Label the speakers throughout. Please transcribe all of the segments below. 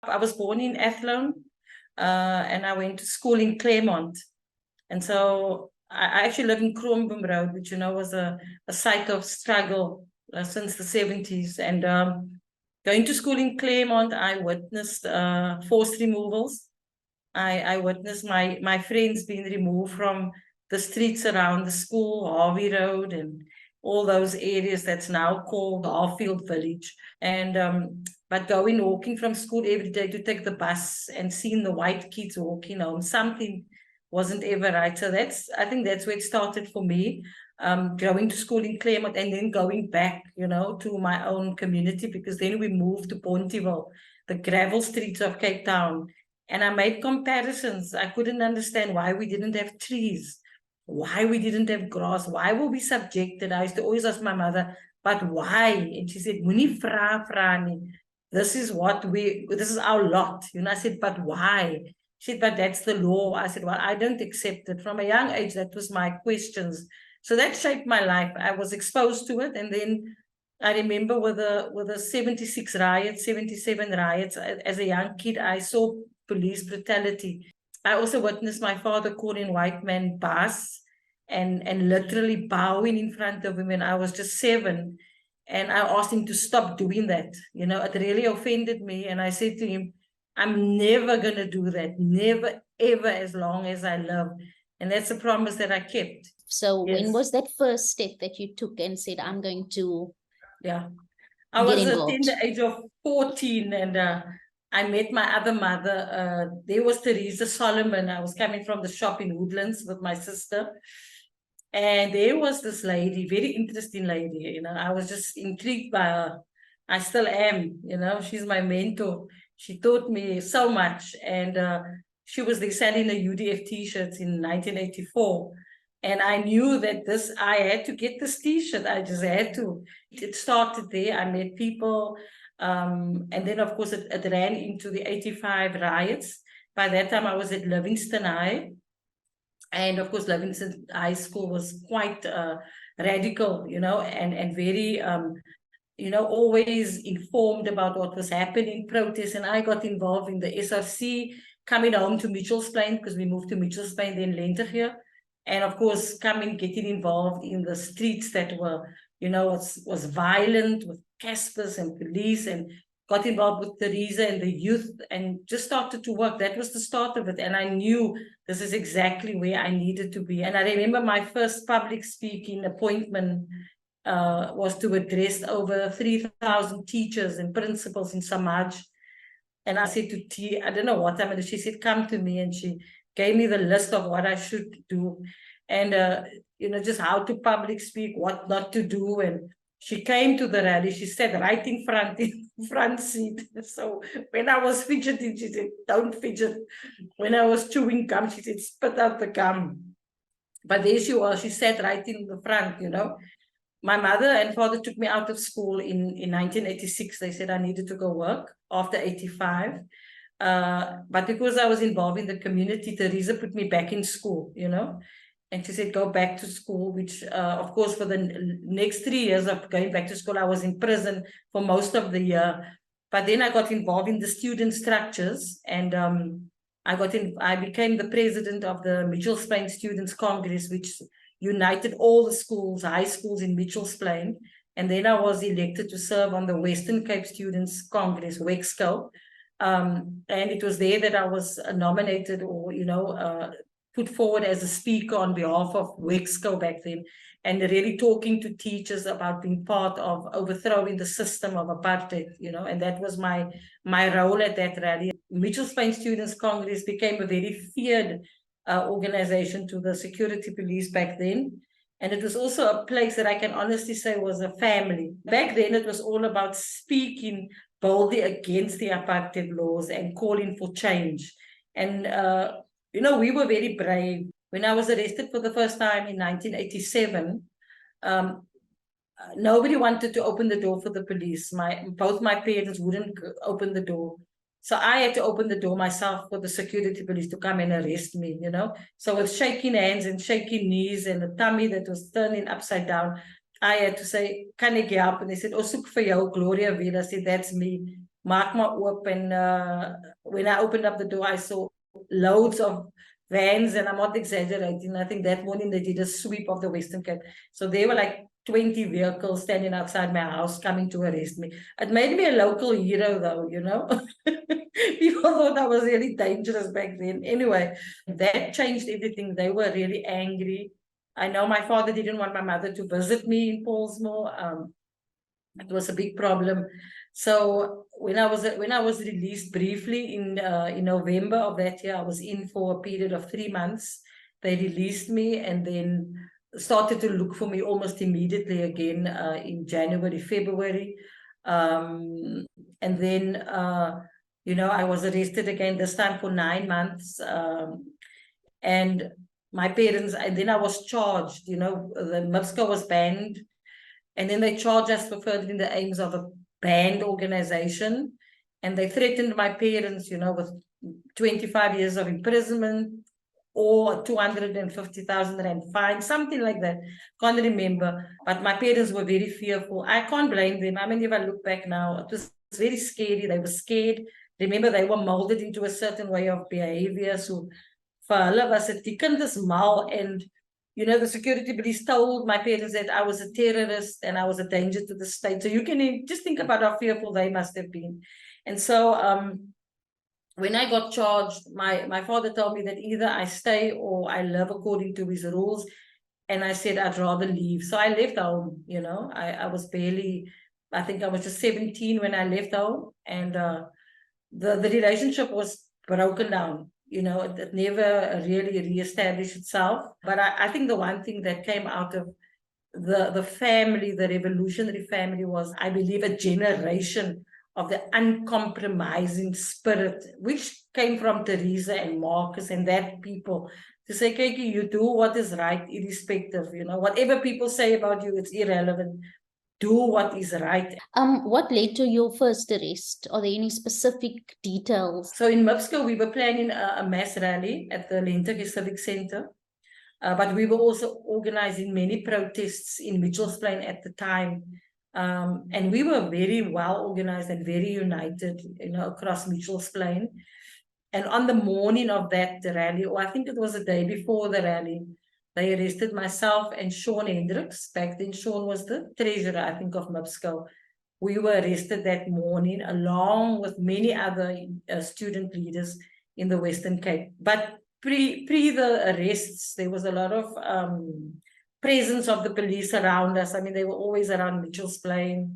Speaker 1: I was born in Athlone, and I went to school in Claremont. And so I actually live in Kroonboom Road, which, was a site of struggle since the 70s. And going to school in Claremont, I witnessed forced removals. I witnessed my friends being removed from the streets around the school, Harvey Road, and all those areas that's now called Harfield Village. And but walking from school every day to take the bus and seeing the white kids walking home, something wasn't ever right. So I think that's where it started for me. Going to school in Claremont and then going back, to my own community, because then we moved to Pontyville, the gravel streets of Cape Town. And I made comparisons. I couldn't understand why we didn't have trees, why we didn't have grass, why were we subjected. I used to always ask my mother, but why? And she said, Moenie vra nie. This is our lot. I said, but why? She said, but that's the law. I said, well, I don't accept it. From a young age, that was my questions. So that shaped my life. I was exposed to it. And then I remember with the 76 riots, 77 riots, as a young kid, I saw police brutality. I also witnessed my father calling white man boss and literally bowing in front of him when I was just 7. And I asked him to stop doing that. It really offended me. And I said to him, I'm never going to do that. Never, ever, as long as I live. And that's a promise that I kept.
Speaker 2: So when was that first step that you took and said, I'm going to
Speaker 1: I was at the age of 14, and I met my other mother. There was Theresa Solomon. I was coming from the shop in Woodlands with my sister. And there was this lady, very interesting lady. I was just intrigued by her. I still am, she's my mentor. She taught me so much. And she was there selling the UDF t-shirts in 1984. And I knew that I had to get this t-shirt. I just had to. It started there. I met people. And then, of course, it ran into the 85 riots. By that time, I was at Livingston High. And, of course, Livingston High School was quite radical, and very, always informed about what was happening, protests. And I got involved in the SRC, coming home to Mitchell's Plain, because we moved to Mitchell's Plain, then Lentegeur. And of course, getting involved in the streets that were, was violent, with Caspers and police, and got involved with Theresa and the youth, and just started to work. That was the start of it. And I knew this is exactly where I needed to be. And I remember my first public speaking appointment was to address over 3,000 teachers and principals in Samaj. And I said to T, I don't know what time, and she said, come to me, and she gave me the list of what I should do, and just how to public speak, what not to do. And she came to the rally. She sat right in front seat. So when I was fidgeting, she said, don't fidget. When I was chewing gum, she said, spit out the gum. But there she was. She sat right in the front, My mother and father took me out of school in 1986. They said I needed to go work after 85. But because I was involved in the community, Theresa put me back in school, and she said, go back to school, which, of course, for the next 3 years of going back to school, I was in prison for most of the year. But then I got involved in the student structures, and I became the president of the Mitchell's Plain Students Congress, which united all the schools, high schools in Mitchell's Plain. And then I was elected to serve on the Western Cape Students Congress, WEXCO. And it was there that I was nominated, or, put forward as a speaker on behalf of WEXCO back then, and really talking to teachers about being part of overthrowing the system of apartheid, and that was my role at that rally. Mitchell's Plain Students Congress became a very feared organization to the security police back then. And it was also a place that I can honestly say was a family. Back then, it was all about speaking boldly against the apartheid laws and calling for change. And, we were very brave. When I was arrested for the first time in 1987, nobody wanted to open the door for the police. Both my parents wouldn't open the door. So I had to open the door myself for the security police to come and arrest me, So with shaking hands and shaking knees and a tummy that was turning upside down, I had to say, can I help? And they said, oh, soek vir jou, Gloria Veale. I said, that's me. maak maar oop. And when I opened up the door, I saw loads of vans, and I'm not exaggerating. I think that morning they did a sweep of the Western Cape. So there were like 20 vehicles standing outside my house coming to arrest me. It made me a local hero though, you know. People thought I was really dangerous back then. Anyway, that changed everything. They were really angry. I know my father didn't want my mother to visit me in Paulsmoor. It was a big problem. So when I was released briefly in November of that year, I was in for a period of 3 months. They released me and then started to look for me almost immediately again in January, February. And then, I was arrested again, this time for 9 months. And my parents, and then I was charged, the MIPSCO was banned. And then they charged us for furthering the aims of a banned organization. And they threatened my parents, with 25 years of imprisonment or 250,000 rand fine, something like that. Can't remember. But my parents were very fearful. I can't blame them. I mean, if I look back now, it was very scary. They were scared. Remember, they were molded into a certain way of behavior. So for hulle was it die kind is mal, and the security police told my parents that I was a terrorist and I was a danger to the state. So you can just think about how fearful they must have been. And so when I got charged, my father told me that either I stay or I live according to his rules. And I said, I'd rather leave. So I left home, I was barely, I think I was just 17 when I left home. And the relationship was broken down. It never really reestablished itself. But I think the one thing that came out of the family, the revolutionary family, was, I believe, a generation of the uncompromising spirit, which came from Theresa and Marcus and that people, to say, Kiki, you do what is right, irrespective, whatever people say about you, it's irrelevant. Do what is right.
Speaker 2: What led to your first arrest? Are there any specific details?
Speaker 1: So in MIPSCO, we were planning a mass rally at the Lentige Civic Center, but we were also organizing many protests in Mitchell's Plain at the time. And we were very well organized and very united, across Mitchell's Plain. And on the morning of that rally, or I think it was the day before the rally, they arrested myself and Sean Hendricks. Back then, Sean was the treasurer, I think, of MIPSCO. We were arrested that morning, along with many other student leaders in the Western Cape. But pre the arrests, there was a lot of presence of the police around us. I mean, they were always around Mitchell's Plain,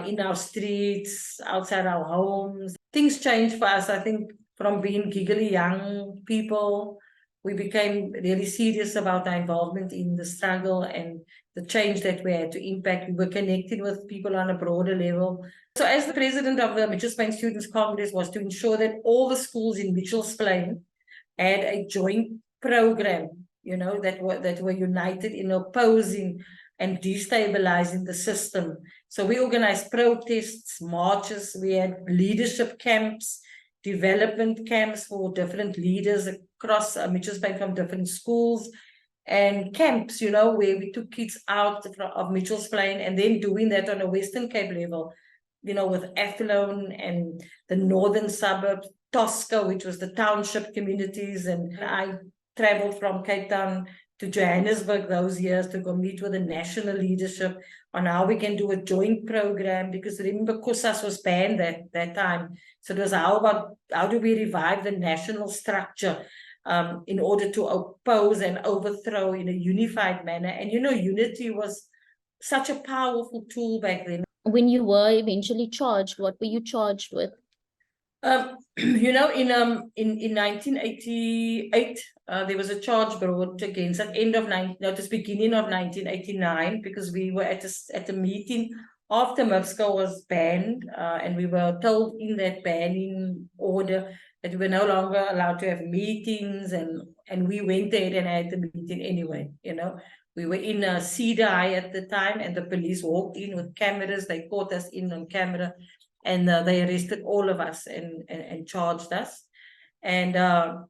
Speaker 1: in our streets, outside our homes. Things changed for us, I think, from being giggly young people. We became really serious about our involvement in the struggle and the change that we had to impact. We were connected with people on a broader level. So as the president of the Mitchell's Plain Students' Congress was to ensure that all the schools in Mitchell's Plain had a joint program, that were united in opposing and destabilizing the system. So we organized protests, marches, we had leadership camps, development camps for different leaders across Mitchell's Plain from different schools, and camps, where we took kids out of Mitchell's Plain, and then doing that on a Western Cape level, with Athlone and the northern suburbs, Tosca, which was the township communities. And I traveled from Cape Town to Johannesburg those years to go meet with the national leadership on how we can do a joint program, because remember, COSAS was banned that time. So it was how do we revive the national structure in order to oppose and overthrow in a unified manner. And unity was such a powerful tool back then.
Speaker 2: When you were eventually charged, what were you charged with?
Speaker 1: In 1988, there was a charge brought against at the beginning of 1989, because we were at a meeting after MIPSCO was banned, and we were told in that banning order that we were no longer allowed to have meetings, and we went there and had the meeting anyway. We were in a Cedar High at the time, and the police walked in with cameras. They caught us in on camera. And they arrested all of us and charged us. And I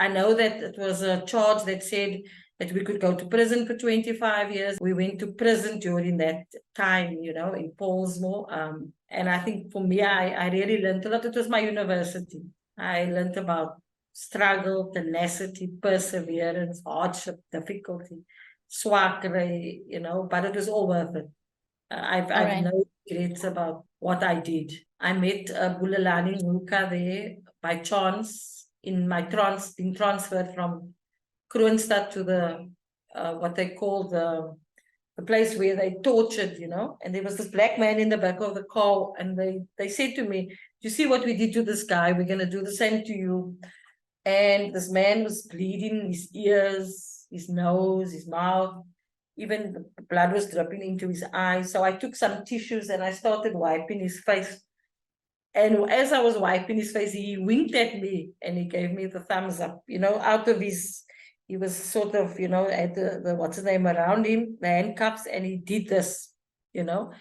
Speaker 1: know that it was a charge that said that we could go to prison for 25 years. We went to prison during that time, you know, in Paulsmoor. And I think for me, I really learned a lot. It was my university. I learned about struggle, tenacity, perseverance, hardship, difficulty, swakkery, you know, but it was all worth it. I've no regrets about what I did. I met Bulelani Nguka there by chance in my being transferred from Kroonstad to the what they call the place where they tortured, you know. And there was this black man in the back of the car, and they said to me, "You see what we did to this guy? We're gonna do the same to you." And this man was bleeding, his ears, his nose, his mouth. Even the blood was dripping into his eyes. So I took some tissues and I started wiping his face. And as I was wiping his face, he winked at me and he gave me the thumbs up, you know, out of his, he was sort of, you know, had the what's his name around him, the handcuffs, and he did this, you know.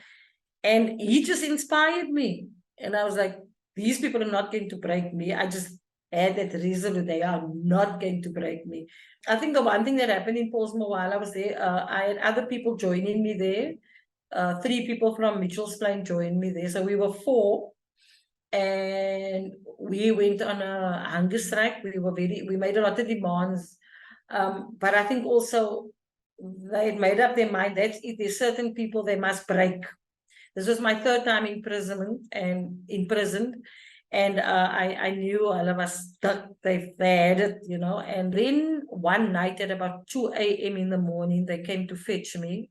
Speaker 1: And he just inspired me. And I was like, these people are not going to break me. I just had that reason, they are not going to break me. I think the one thing that happened in Paulsmoor while I was there, I had other people joining me there. 3 people from Mitchell's Plain joined me there. So we were 4. And we went on a hunger strike. We made a lot of demands. But I think also they had made up their mind that if there's certain people they must break. This was my 3rd time imprisoned, and I knew all of us stuck. They had it, you know. And then one night at about 2 a.m. in the morning, they came to fetch me.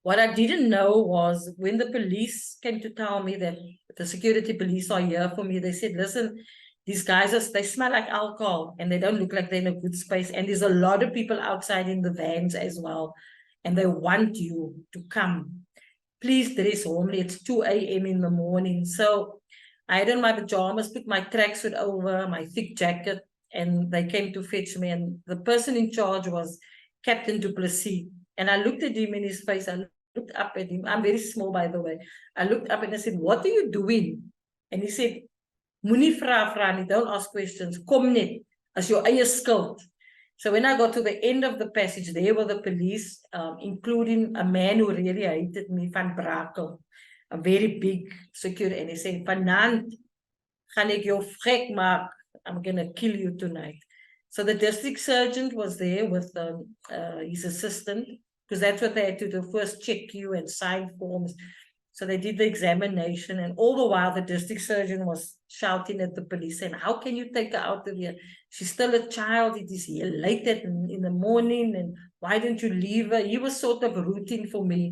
Speaker 1: What I didn't know was when the police came to tell me that the security police are here for me, they said, "Listen, these guys, they smell like alcohol and they don't look like they're in a good space. And there's a lot of people outside in the vans as well. And they want you to come. Please dress warmly. It's 2 a.m. in the morning." So I had on my pajamas, put my tracksuit over, my thick jacket, and they came to fetch me. And the person in charge was Captain Du Plessis. And I looked at him in his face. I looked up at him. I'm very small, by the way. I looked up and I said, "What are you doing?" And he said, "Moenie vra nie, don't ask questions. Kom net, as your eie skuld." So when I got to the end of the passage, there were the police, including a man who really hated me, Van Brakel, a very big security. And he said, "Vanavond gaan ek jou gek maak. I'm going to kill you tonight." So the district surgeon was there with his assistant, because that's what they had to do, first check you and sign forms. So they did the examination, and all the while the district surgeon was shouting at the police saying, "How can you take her out of here? She's still a child. It is here late in the morning, and why don't you leave her?" He was sort of rooting for me.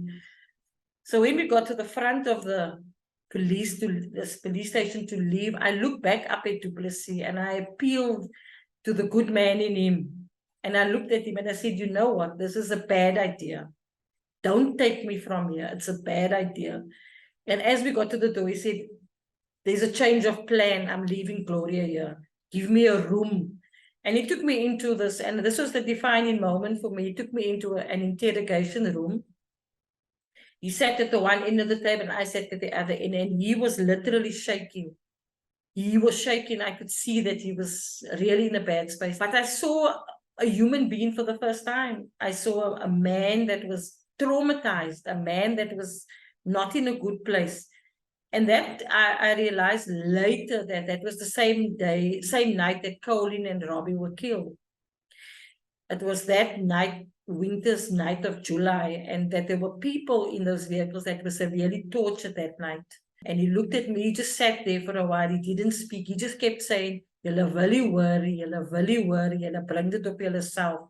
Speaker 1: So when we got to the front of the police station to leave, I looked back up at Du Plessis and I appealed to the good man in him. And I looked at him and I said, "You know what? This is a bad idea. Don't take me from here. It's a bad idea." And as we got to the door, he said, "There's a change of plan. I'm leaving Gloria here. Give me a room." And he took me into this, and this was the defining moment for me. He took me into an interrogation room. He sat at the one end of the table and I sat at the other end, and he was literally shaking. He was shaking. I could see that he was really in a bad space. But I saw a human being for the first time. I saw a man that was traumatized, a man that was not in a good place. And that I realized later that was the same night that Colin and Robbie were killed. It was that night, winter's night of July, and that there were people in those vehicles that were severely tortured that night. And he looked at me, he just sat there for a while, he didn't speak, he just kept saying, "Julle wil nie worry, julle bring dit op julleself."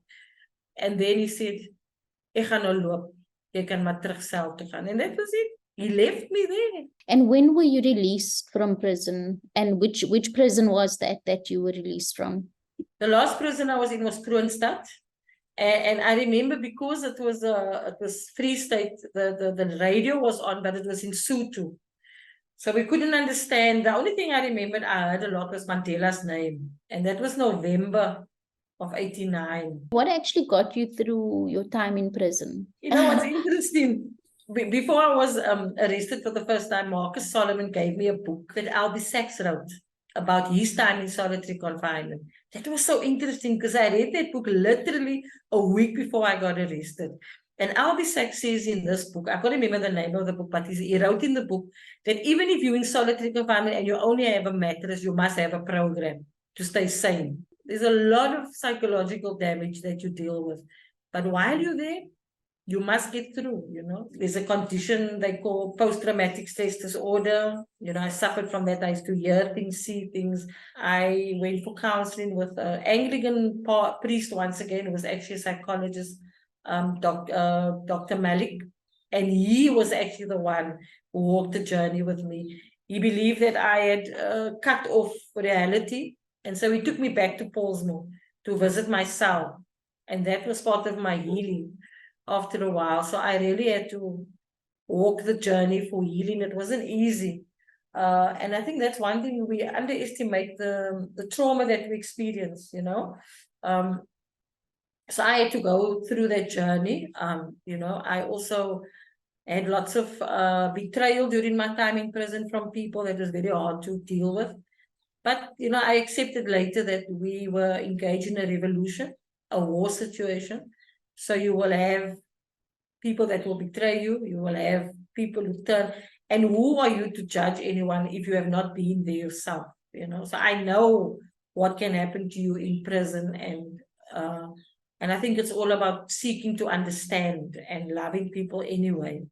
Speaker 1: And then he said, "Ek gaan nou loop, jy kan maar terug sel toe gaan." And that was it. He left me there.
Speaker 2: And when were you released from prison? And which prison was that you were released from?
Speaker 1: The last prison I was in was Kroonstad. And I remember because it was Free State, the radio was on, but it was in Sotho. So we couldn't understand. The only thing I remembered I heard a lot was Mandela's name. And that was November of 89.
Speaker 2: What actually got you through your time in prison?
Speaker 1: You know what's interesting? Before I was arrested for the first time, Theresa Solomon gave me a book that Albie Sachs wrote. about his time in solitary confinement. That was so interesting because I read that book literally a week before I got arrested. And Albie Sachs says in this book, I can't remember the name of the book, but he wrote in the book that even if you're in solitary confinement and you only have a mattress, you must have a program to stay sane. There's a lot of psychological damage that you deal with. But while you're there, you must get through, you know. There's a condition they call post-traumatic stress disorder. You know, I suffered from that. I used to hear things, see things. I went for counseling with an Anglican priest once again, who was actually a psychologist, Dr. Malik. And he was actually the one who walked the journey with me. He believed that I had cut off reality. And so he took me back to Paulsmoor to visit my cell. And that was part of my healing after a while. So I really had to walk the journey for healing. It wasn't easy. And I think that's one thing we underestimate the trauma that we experience, you know. So I had to go through that journey. You know, I also had lots of betrayal during my time in prison from people that was very hard to deal with. But, you know, I accepted later that we were engaged in a revolution, a war situation. So you will have people that will betray you. You will have people who turn. And who are you to judge anyone if you have not been there yourself? You know, so I know what can happen to you in prison, and I think it's all about seeking to understand and loving people anyway.